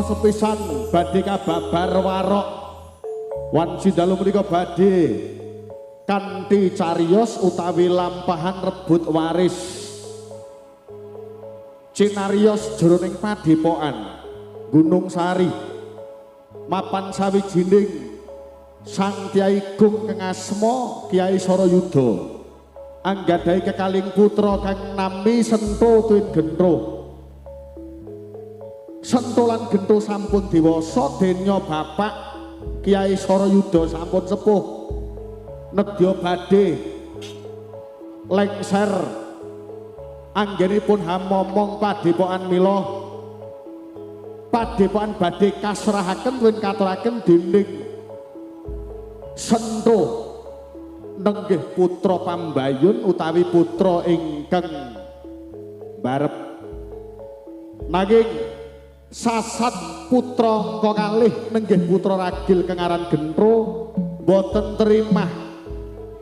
sepisan badhe kababar warok wanci dalu menika badhe kanthi cariyos utawi lampahan rebut waris cinarios jroning padepokan Gunung Sari mapan sawijining Sang Kyai Gung Kang asma Kyai Sarayuda anggadhahi kekaling putra kang nami Sento Tuwin Gentro. Sento lan Gentro sampun dewasa denya bapak Kyai Sarayuda sampun sepuh nedya badhe lengser anggenipun hamomong padepokan mila padepokan badhe kasrahaken tuwin katuraken dening Sento nenggih putra pambayun utawi putra ingkang barep nanging sasat putra kalih nenggih putra ragil kang aran Gentro boten trimah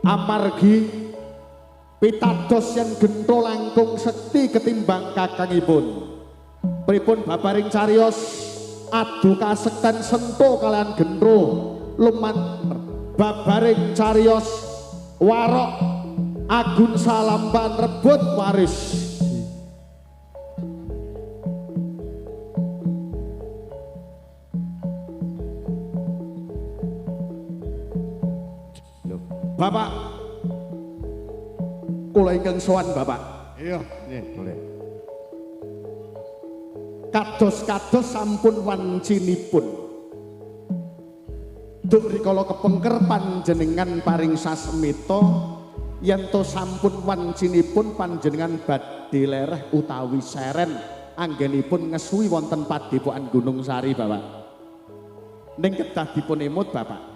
amargi pitados yen Gentro langkung sekti ketimbang kakangipun. Pripun babaring cariyos adu kasekten Sento kalian Gentro lumantar babaring cariyos warok agun salamban rebut waris. Bapak kula ingkang sowan Bapak. Iya, nggih, boleh. Kados-kados sampun wancinipun duk rikala kepengker panjenengan paring sasmita yen to sampun wancinipun panjenengan badhe lereh utawi seren anggenipun ngesuwi wonten padepokan Gunung Sari Bapak. Ning kedah dipun emut Bapak.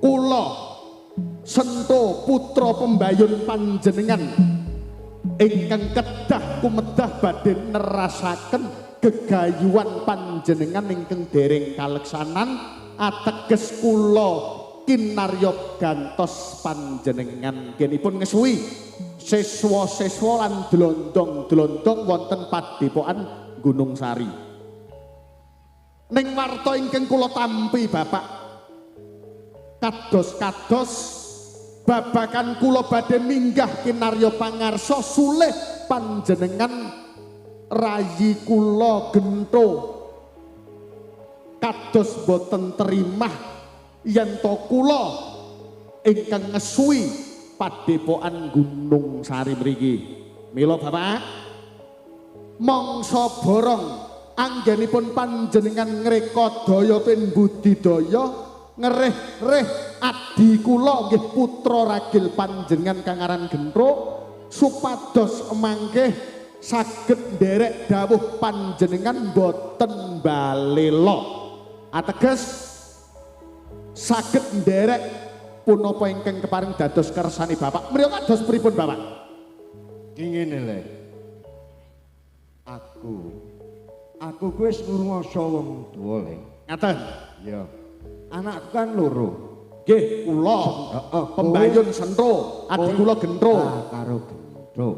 Kula Sento putra pembayun panjenengan ingkang kedah kumedah badhe nerasaken gegayuhan panjenengan ingkang dereng kaleksanan ateges kula kinarya gantos panjenengan genipun ngesuwi siswa-siswa lan dlondong-dlondong wonten Padepokan Gunung Sari. Ning warta ingkang kula tampi Bapak, kados-kados babakan kula badhe minggah kinarya pangarsa sulih panjenengan rayi kula Gento kados boten terimah yen to kula ingkang ngesuwi Padepokan Gunung Sari mriki. Mila Bapak, mangsa borong anggenipun panjenengan ngreka daya pin budidaya ngereh-reh adi kula nggih putra ragil panjenengan kang aran Gentro supados mangke saged nderek dawuh panjenengan boten balela. Ateges saged nderek punapa ingkang keparing dados kersani Bapak. Mriyo kados pripun Bapak? Ngene le. Aku wis ngrungasa wong tuwa le. Ngaten. Ya. Anakku kan loro. Nggih, kula Pembayun Sentro, adik kula Gentro. Karo Gentro.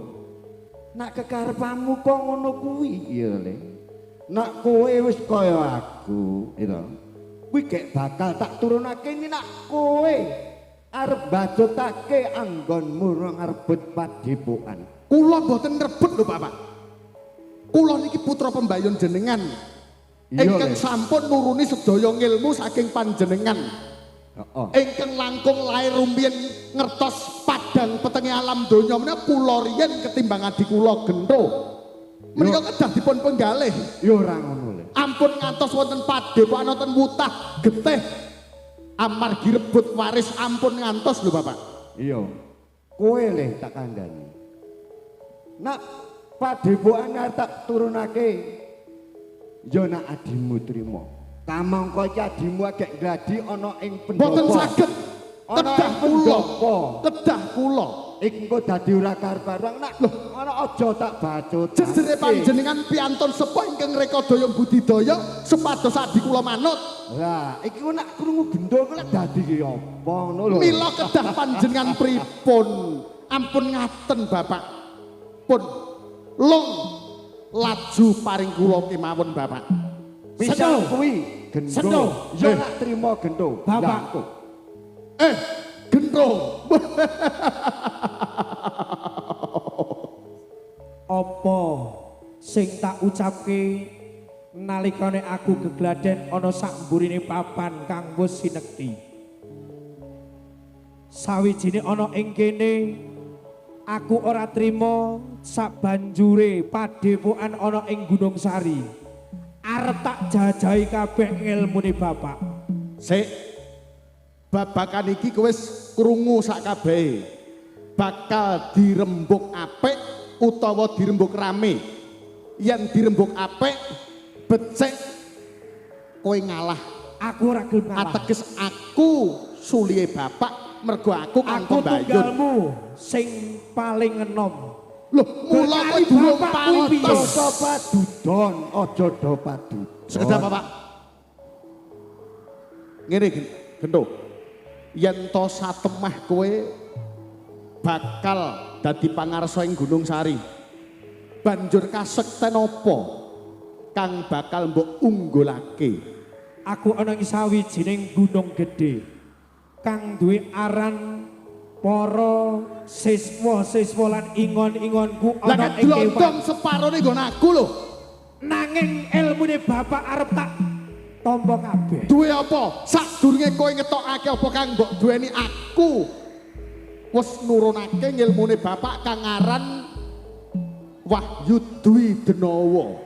Nak kekarepamu kok ngono kuwi ya le. Nak kowe wis kaya aku, itu. Kuwi gek bakal tak turunake ini nak kowe arep bajotake anggonmu ngarebut Padepokan. Kula mboten rebut lho Bapak. Kula niki putra Pembayun jenengan. Ingkang sampun nuruni sedaya ngilmu saking panjenengan. Ingkang langkung lair rumiyin ngertos padang petenge alam donya menika kula riyen ketimbang adik kula Gento. Menika kedah dipun penggalih. Ya ora ngono le. Ampun ngantos wonten Padepokan wonten wutah getih amargi rebut waris ampun ngantos lho Bapak. Iya. Kowe le tak kandhani. Nak Padepokan tak turunake ya nak adimu trima. Kamangka iki adimu agek gladi ana ing pendopo. Boten saged. Kedah kula. Kedah kula. Engko dadi ora karep-karep nak ana aja tak bacot. Jejere panjenengan piantun sepuh ingkang reka daya budidaya supados adi kula manut. Lah, iki nak krungu Gento kuwi dadi ki apa ngono lho. Mila kedah panjenengan pripun? Ampun ngaten Bapak. Pun long laju paring kula kemawon Bapak. Misal kuwi Gento. Ya nak trima Gento. Bapak. Gento. Apa sing tak ucapke nalikane aku gegladen ana sak mburine papan kang wis sinekti. Sawijine ana ing kene aku ora trima sabanjure Padepokan ana ing Gunung Sari. Arep tak jajahi kabeh ngilmune Bapak. Sik. Babakan iki kowe wis krungu sak kabehe. Bakal dirembuk apik utawa dirembuk rame. Yen dirembuk apik becik kowe ngalah. Aku ora gelem ngalah. Ateges aku suliye Bapak mergo aku kang Pembayun. Aku tunggalmu sing paling enom. Loh, mula kowe durung pantes. Aja padudon, aja do padudon. Sekedap Bapak. Ngene Gento. Yen to satemah kowe bakal dadi pangarsa ing Gunung Sari. Banjur kasekten apa kang bakal mbok unggulake? Aku ana ing sawijining gunung gedhe kang duwe aran para siswa-siswa lan ingon-ingonku ana ing glondong separone nggon aku lho. Nanging ilmune Bapak arep tak tampa kabeh. Duwe apa? Sadurunge kowe ngetokake apa kang mbok duweni aku. Wis nurunake ngilmune Bapak kang aran Wahyu Dwi Denawa.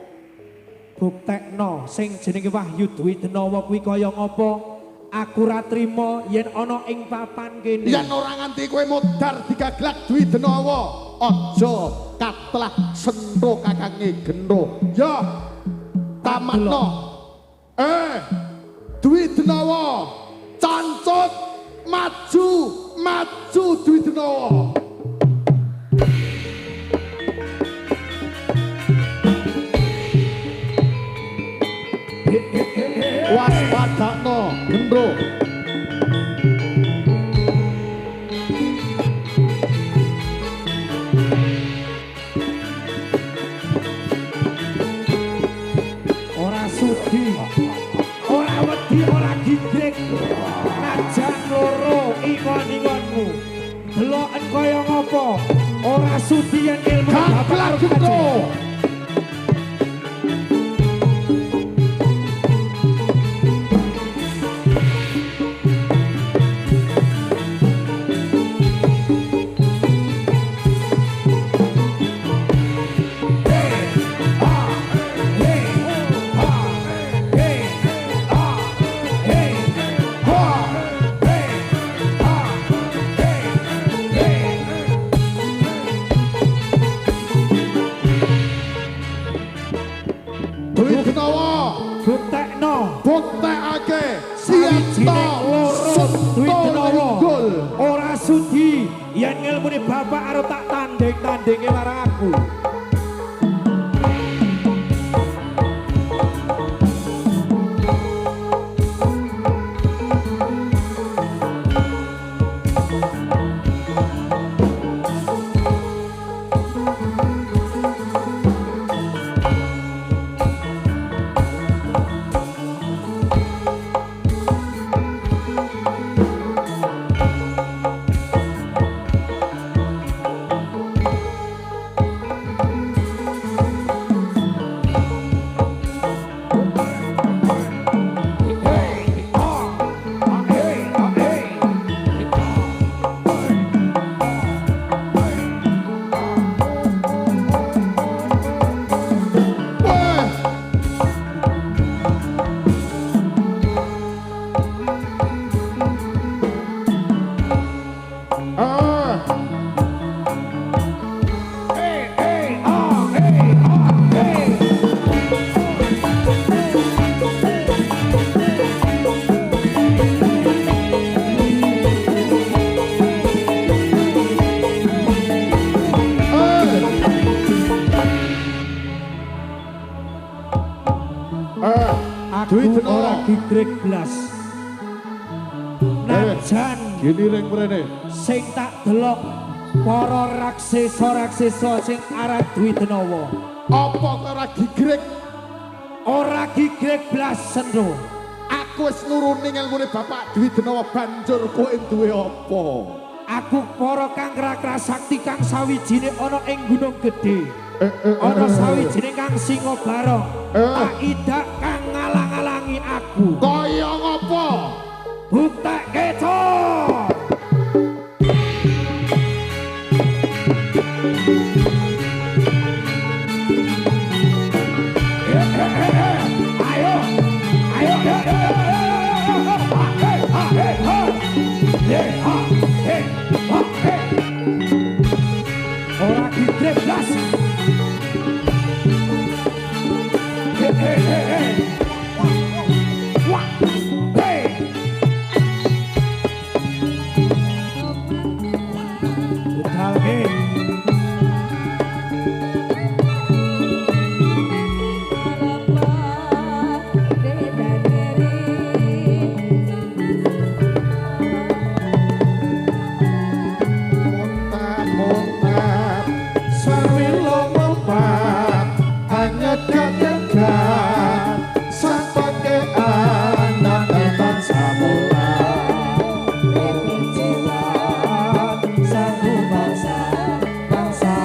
Buktekno sing jenenge Wahyu Dwi Denawa kuwi kaya ngapa? Aku ra trima yen ana ing papan kene. Yen ora nganti kowe modar digaglak Dwi Denawa, aja katlah Sentro kakange Gento. Ya, tamakno. Dwi Denawa, cancut maju, maju Dwi Denawa. Waspadakno Gento. sudi ora wedi ora gigrek najan loro ingon-ingonmu deloken kaya ngopo ora sudi yen ilmu bapak Gaglagetho. Dwi Benawa buktekno buktekake sawijining loro duit denawa Unggul. ora sudi yen ngilmune bapak arep tak tanding-tandinge marang aku. Aku Duit Benawa. ora gigrek blas. Najan Gini ring mrene. sing tak delok para raksesa-raksesa sing aran Dwi Denawa. Apa kok ora gigrek? Ora gigrek blas sendro. Aku wis nuruni ilmune Bapak Dwi Denawa banjur kowe duwe apa? Aku para kang krakra sakti kang sawijine ana ing Gunung Gedhe. Ana sawijine kang singa barong. Tak idak kang ngalang-alangi aku. Kaya ngapa? Buktekke to. Ayo. Ora gigrek blas. Montat sarwila mempat hanya gagal sapake anak eman samula Satu bangsa bangsa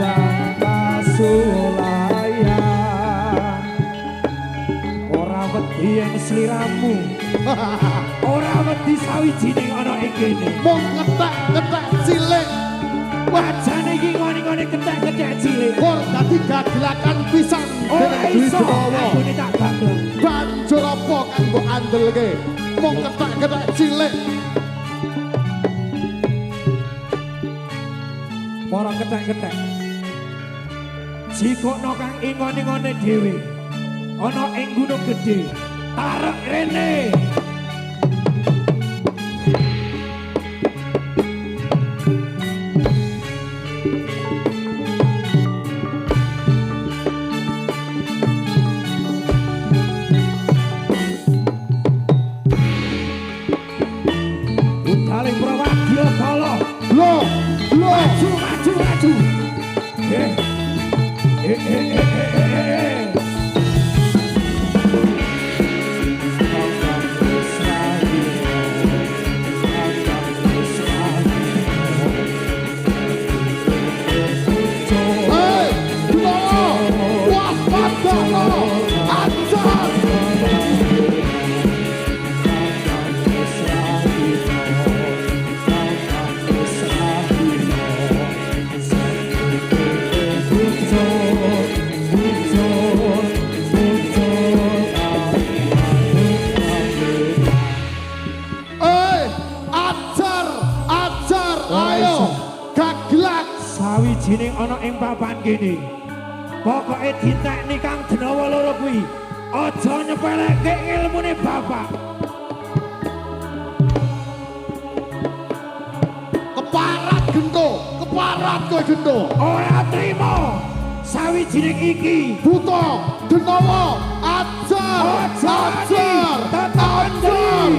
dan pasulayan ora wedi yen sliramu ora wedi sawijining ana ing kene mung ketek-ketek cilik wajane iki ngene-ngene ketek-ketek cilik kok dadi gaglakan pisan ora Dwi iso Denawa. aku tak gagel Banjur apa kanggo andelke mung ketek-ketek cilik para ketek-ketek jikono kang ingon-ingone dhewe ana ing Gunung Gedhe tarek rene Utaling Prawadya Kala loh maju ing papan kene. Pokoke ditekni Kang Denawa loro kuwi. Aja nyepelekke ilmune bapak. Keparat gento, keparat kowe gento. Ora trimo sawijining iki. Buta Denawa ajar, ajar, ajar.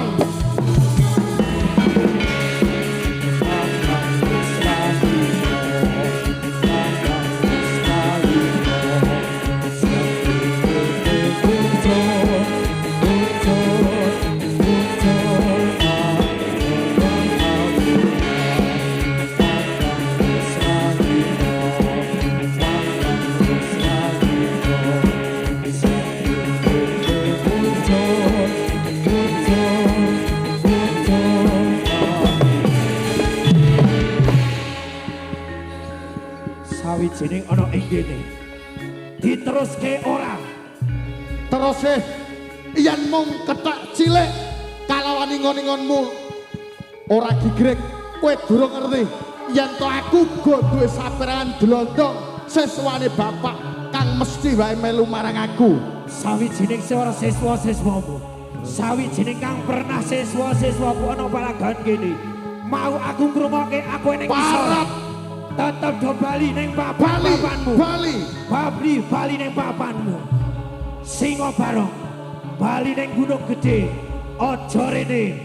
Sawijining ana ing kene. Diteruske ora. Terus yen mung kethek cilik kalawan ingon-ingonmu ora gigrek kowe durung ngerti yen to aku go duwe saperangan dlondong seswane bapak kang mesti wae melu marang aku. Sawijining swara siswa-siswamu. Sawijining kang pernah siswa-siswaku ana palagan kene. Mau aku ngrungokke aku ning Parat tetep do bali ning Bali, papanmu. Bali. Bali ning papanmu. Singo barong. Bali ning Gunung Gedhe. Aja rene.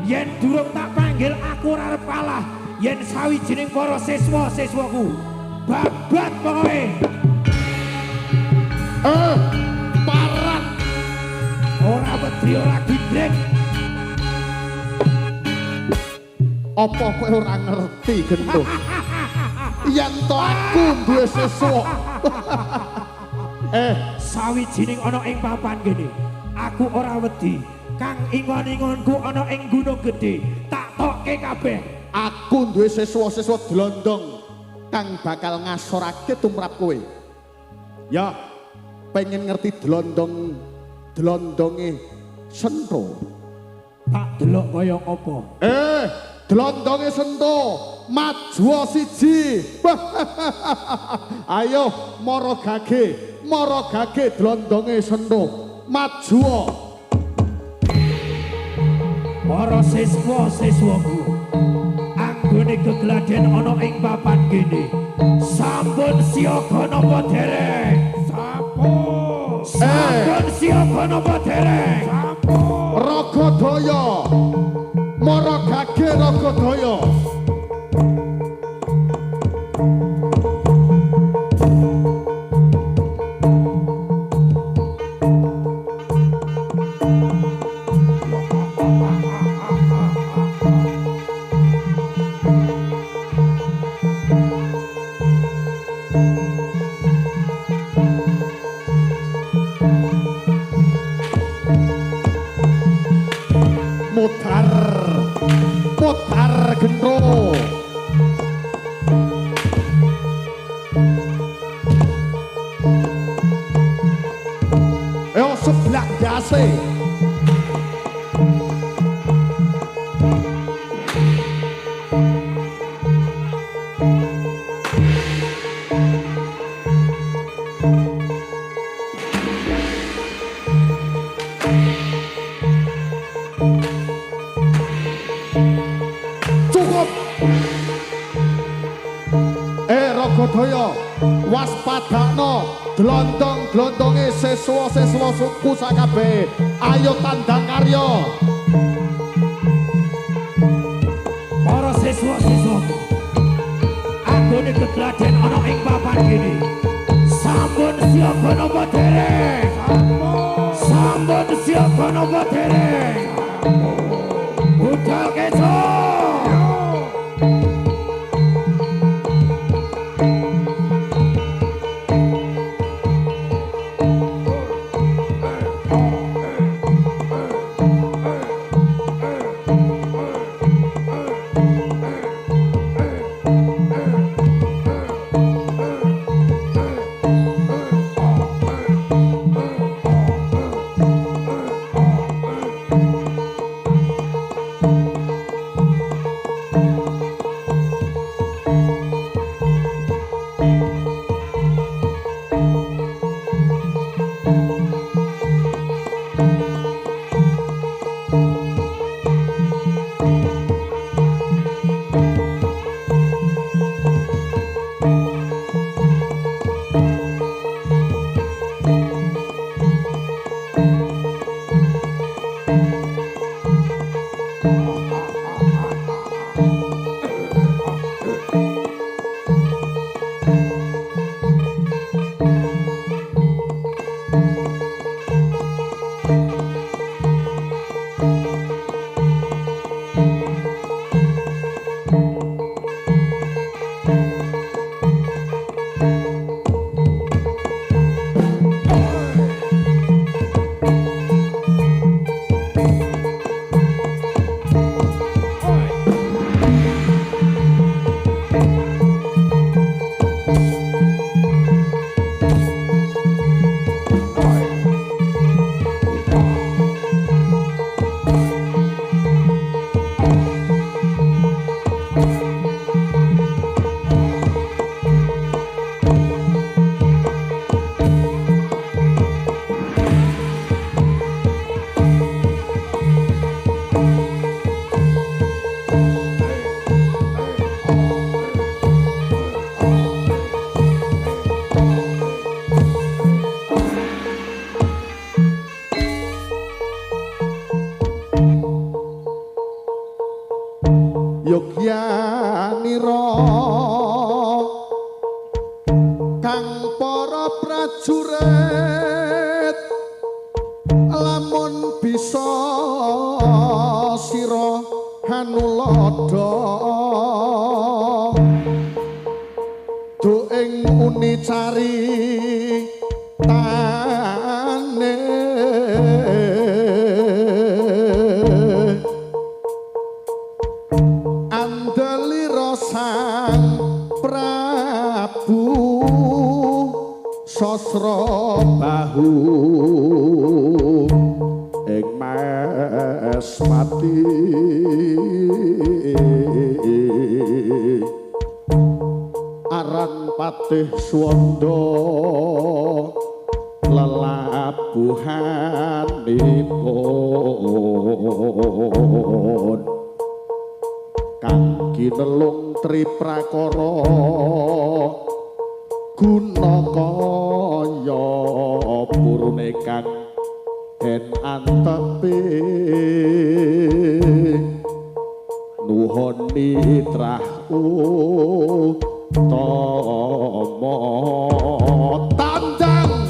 Yen durung tak panggil aku ora arep kalah. Yen sawijining para siswa-siswaku babat pokoke. Parat. Ora wedi ora gindrek. Apa kowe ora ngerti gento? Yen to aku duwe sesuk. Sawijining ana ing papan kene. Aku ora wedi. Kang ingon-ingonku ana ing Gunung Gedhe. Tak tokke kabeh. Aku duwe seswa-seswa dlondong kang bakal ngasorake tumrap kowe. Ya, pengen ngerti dlondonge Sento. Tak delok kaya apa. Dlondonge Sento maju siji. Ayo mara gage dlondonge Sento maju. Para siswa-siswaku anggone gegladen ana ing papan kene. Sampun siaga napa dereng? Sampun siaga napa dereng? Ragadaya mara gage Ragadaya. Putar gento. Seblak dase. Cukup. Ragadaya waspadakno dlondong-dlondonge siswa-siswa suku sakabeh. Ayo tandang karya. Para siswa-siswa anggone gegladen ana ing papan kene. Sampun siaga napa dereng? Sampun siaga napa dereng? Budal keso. lamun bisa sira hanulada do ing uni cari tane andalira sang Prabu sasra bahu ing Mesmati aran patih swanda lelabuhanipun kang kinelung triprakara guna kaya purune kang den antepi nuhun nitrah utama tandang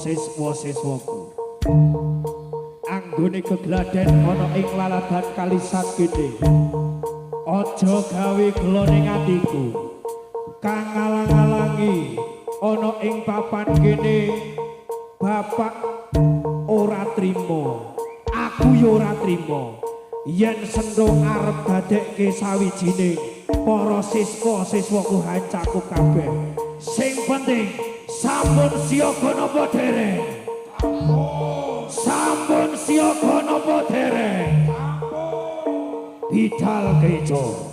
siswa-siswaku anggone gegladen ana ing laladan kalisan gede aja gawe gelo ning atiku kang ngalang-alangi ana ing papan kene bapak ora trima aku yo ora trima yen sendok arep dadekke sawijining para siswa-siswaku hancaku kabeh sing penting sampun siaga napa dereng sampun siaga napa dereng bidal kejo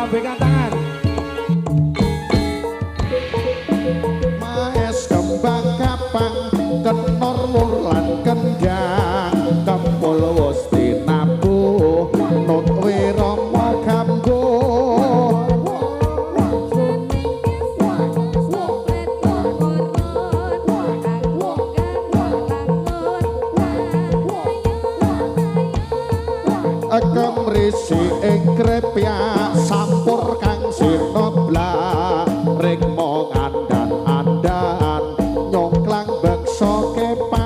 lambekan tangan. Maes kembang kapang kenor murlan kendang kempul wus dinabuh nut wirama kambuh kemrisi ing krepya sampur kang sinobla rikmo ngandan-andan nyongklang beksa kepan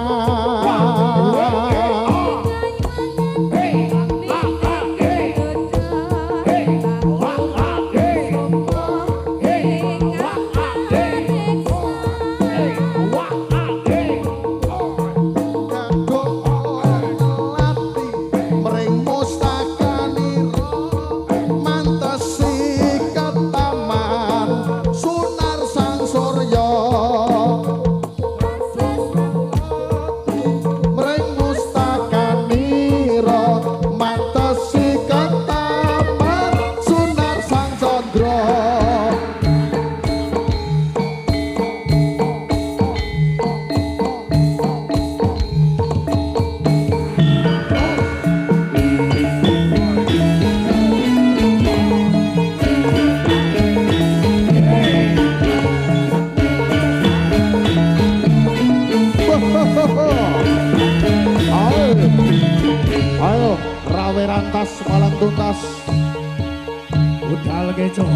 ayo rawe rantas malang tuntas Budal keco.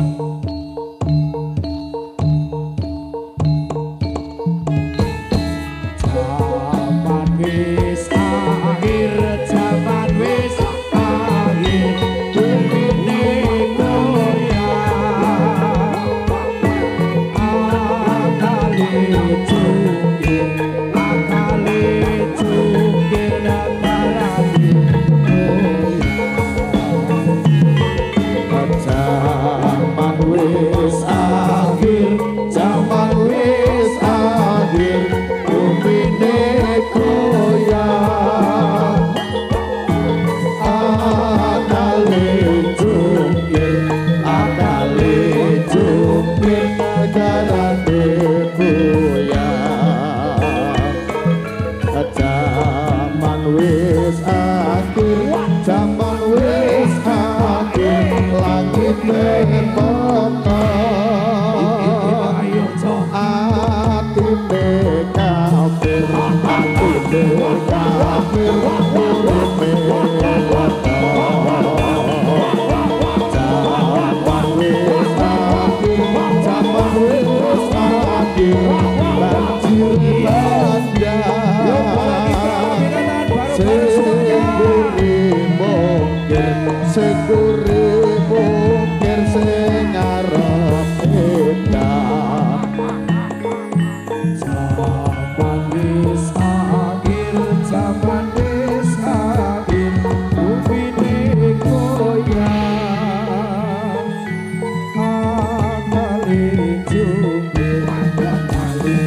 Zaman wis akhir, zaman wis akhir, bumine goyang. Akale jungkir nakarati zaman wis akhir, zaman wis akhir, bumine goyang. Akale jungkir negarane goyang. Zaman wis akhir, zaman wis akhir, langit berpotong atine kafir, atine kafir urupe zaman wis akhir, zaman wis akhir, banjir bandang seguri mungkir sing arep edan zaman wis akhir, zaman wis akhir, bumine goyang. Akale jungkir negarane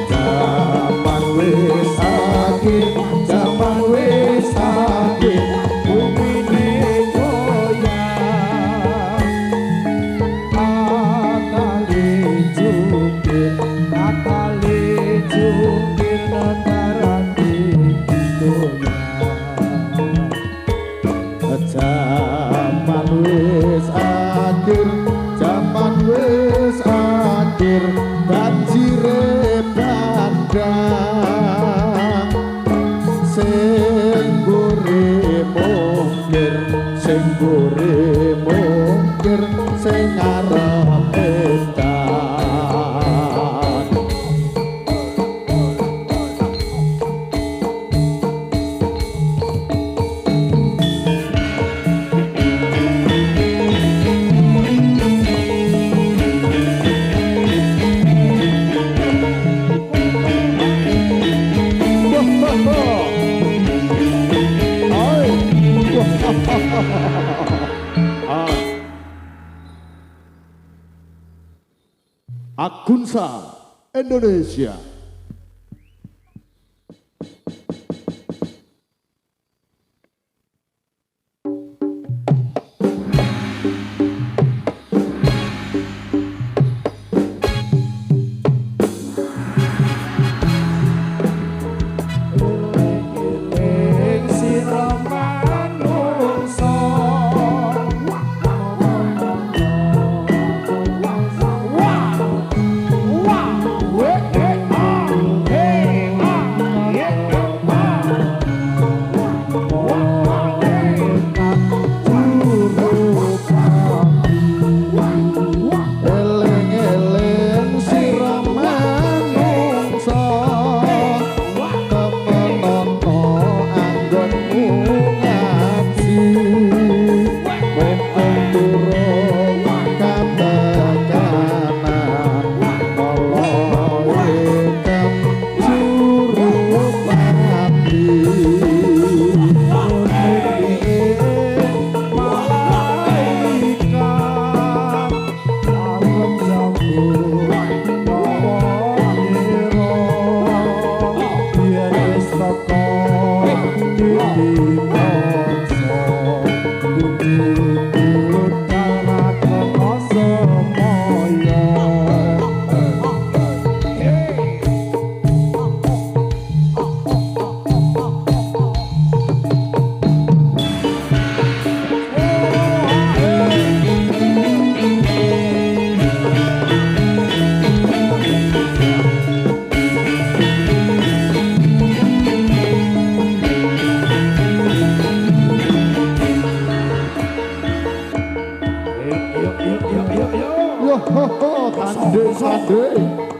zaman wis akhir, zaman wis akhir, bumine goyang. Akale jungkir negarane goyang. Zaman wis akhir, zaman wis akhir, banjire bandang sing mburi mungkir, sing mburi mungkir, sing arep edan. Agunsa Indonesia. Yo ho ho tande tande.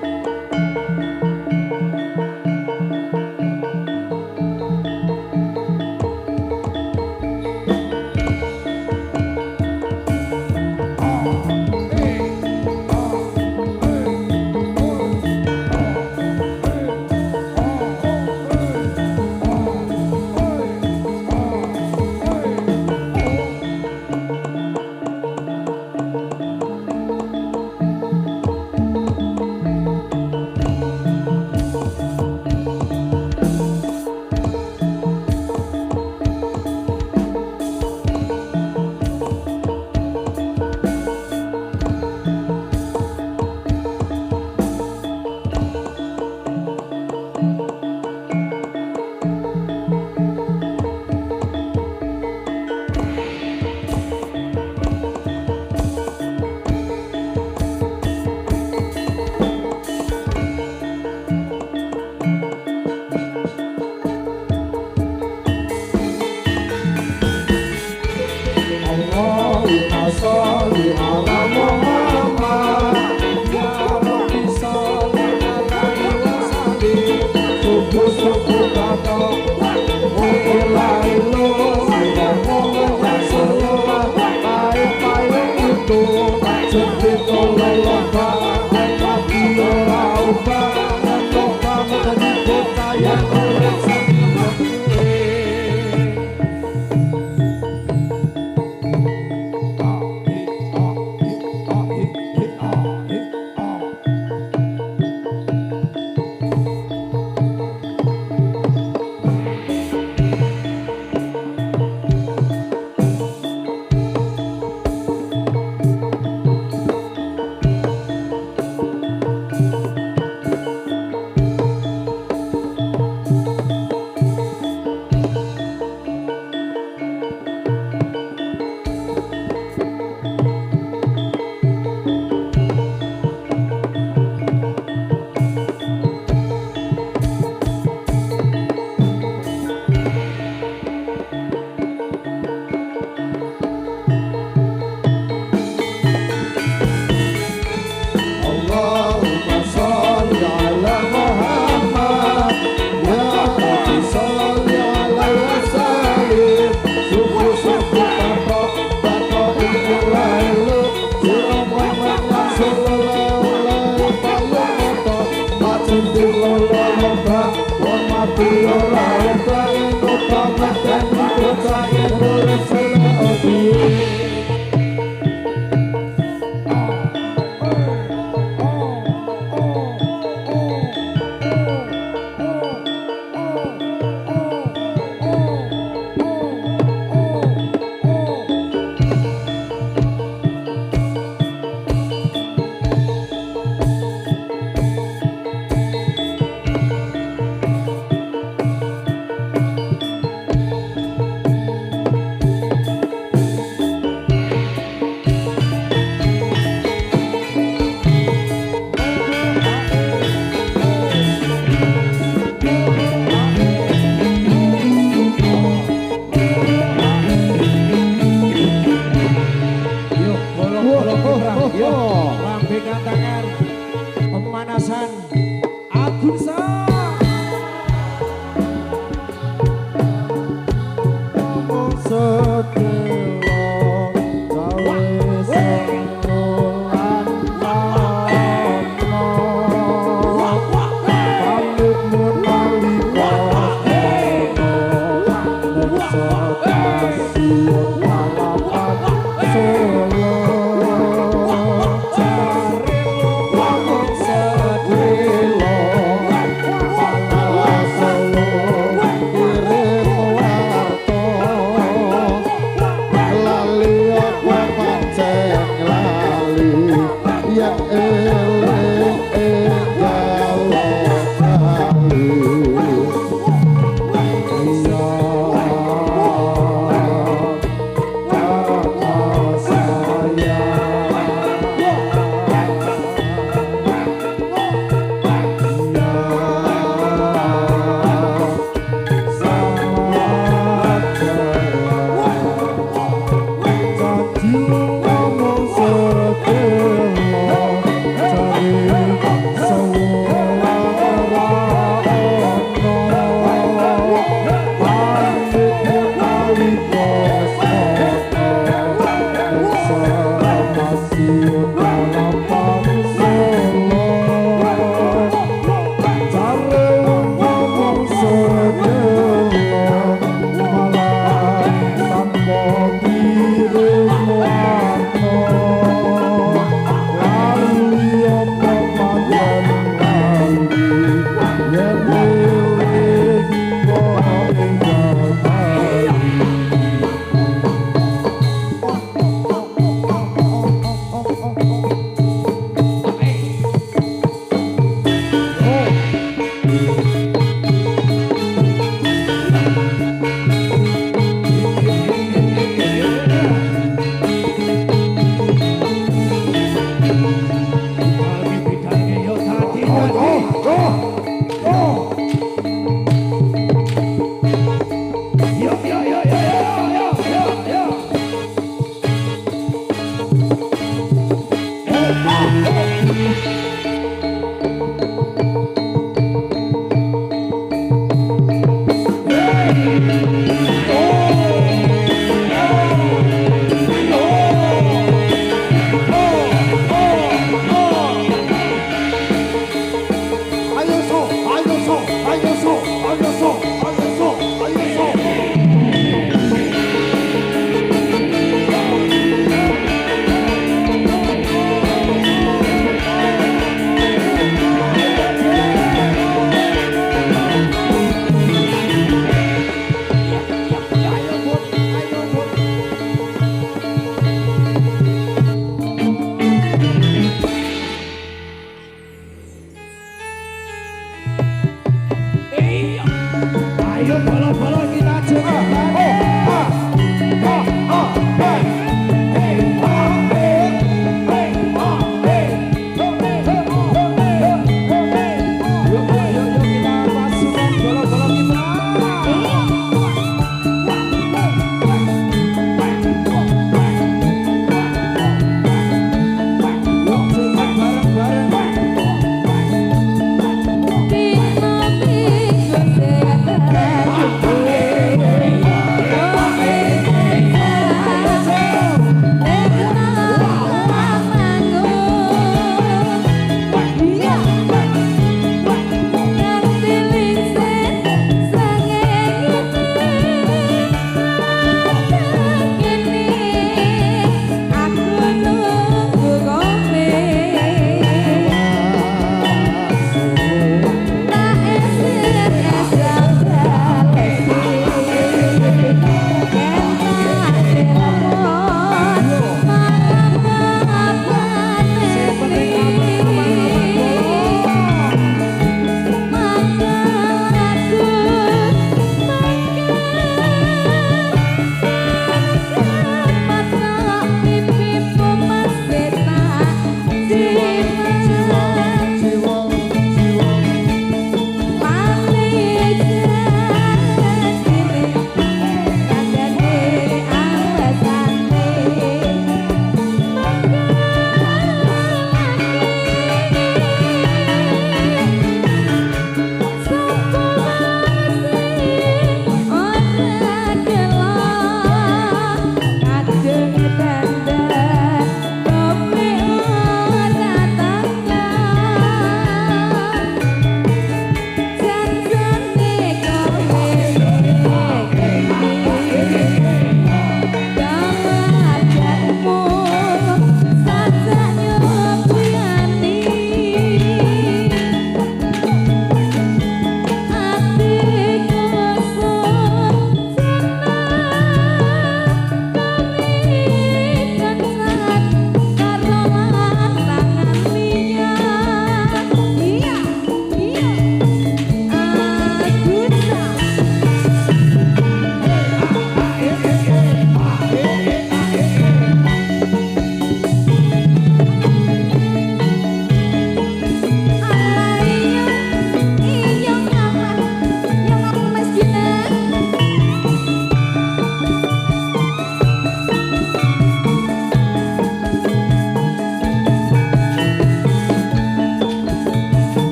Ayo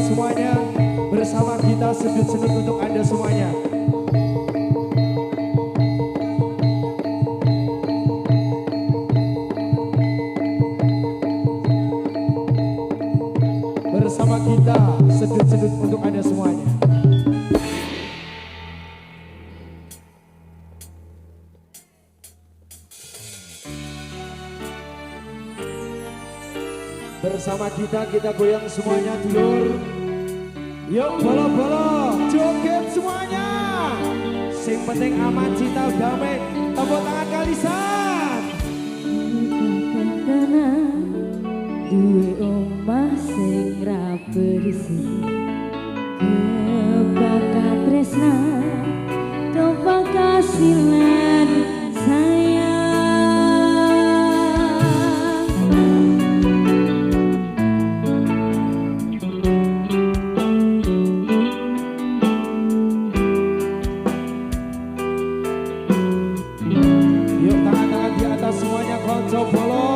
semuanya. Bersama kita sudut-sudut untuk Anda semuanya. Bersama kita sudut-sudut untuk Anda semuanya. Bersama kita goyang semuanya dulur. Yuk bolo-bolo, joget semuanya. Sing penting aman, cinta, damai. Tepuk tangan kalisan. Duwe omah sing ra bersih, kebakat tresna, kebakat kasilan sayang. Yuk tangan-tangan di atas semuanya, konco bolo.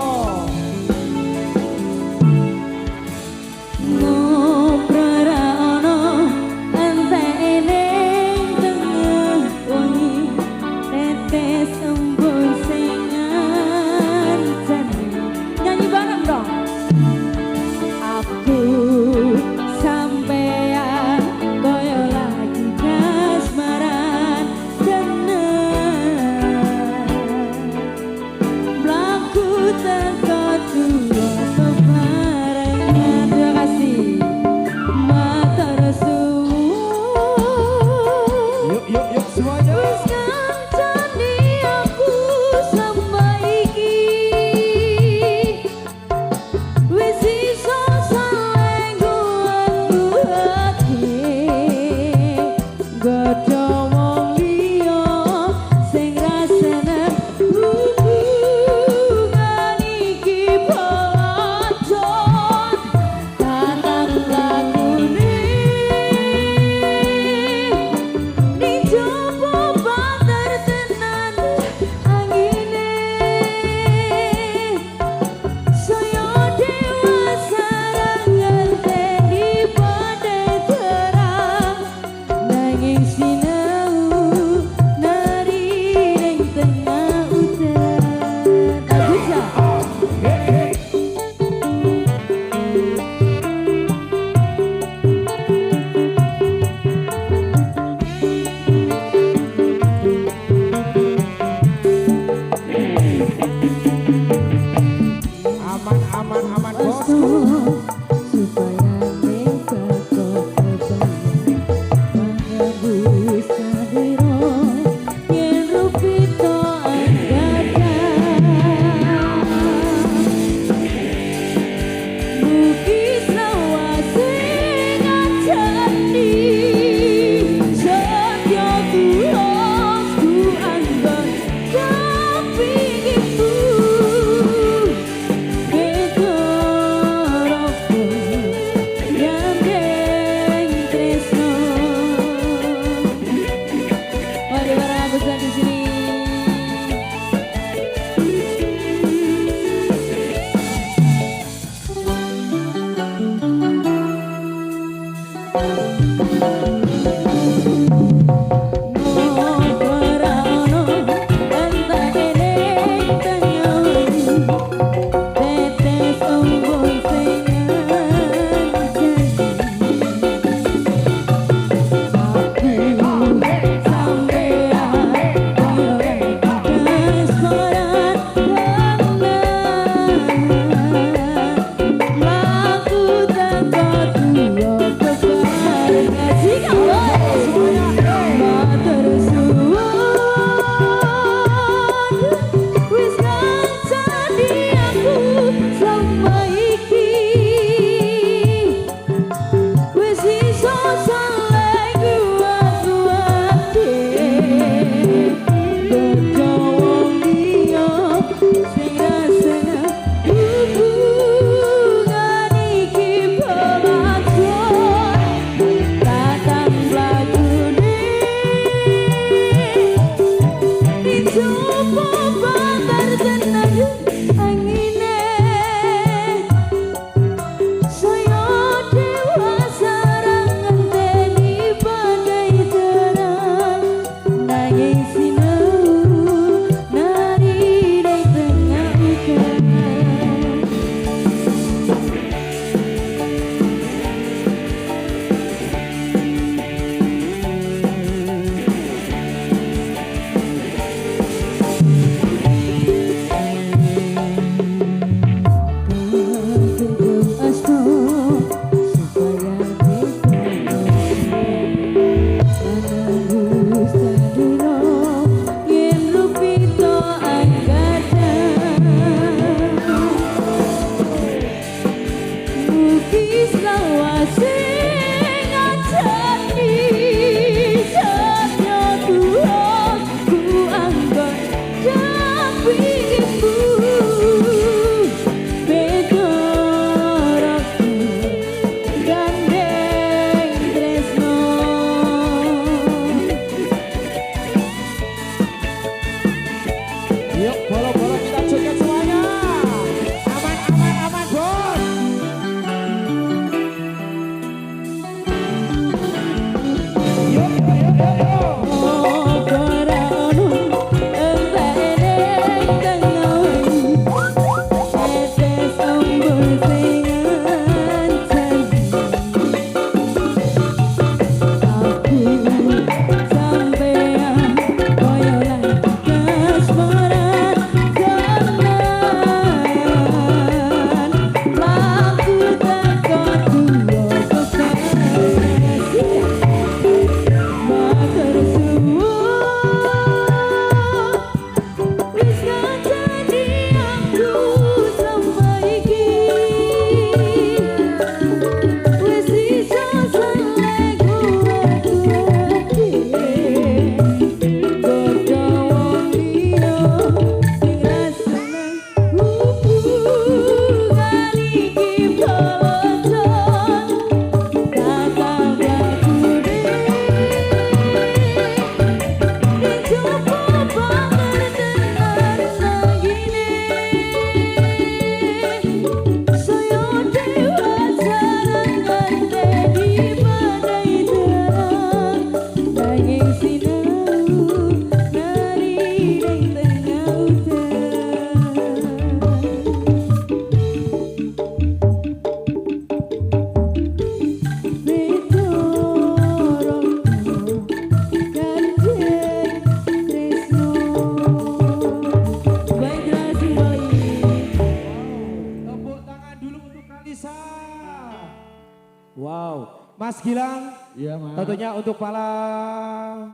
Jika Wow. Mas Gilang, Iya, Mas. tentunya untuk para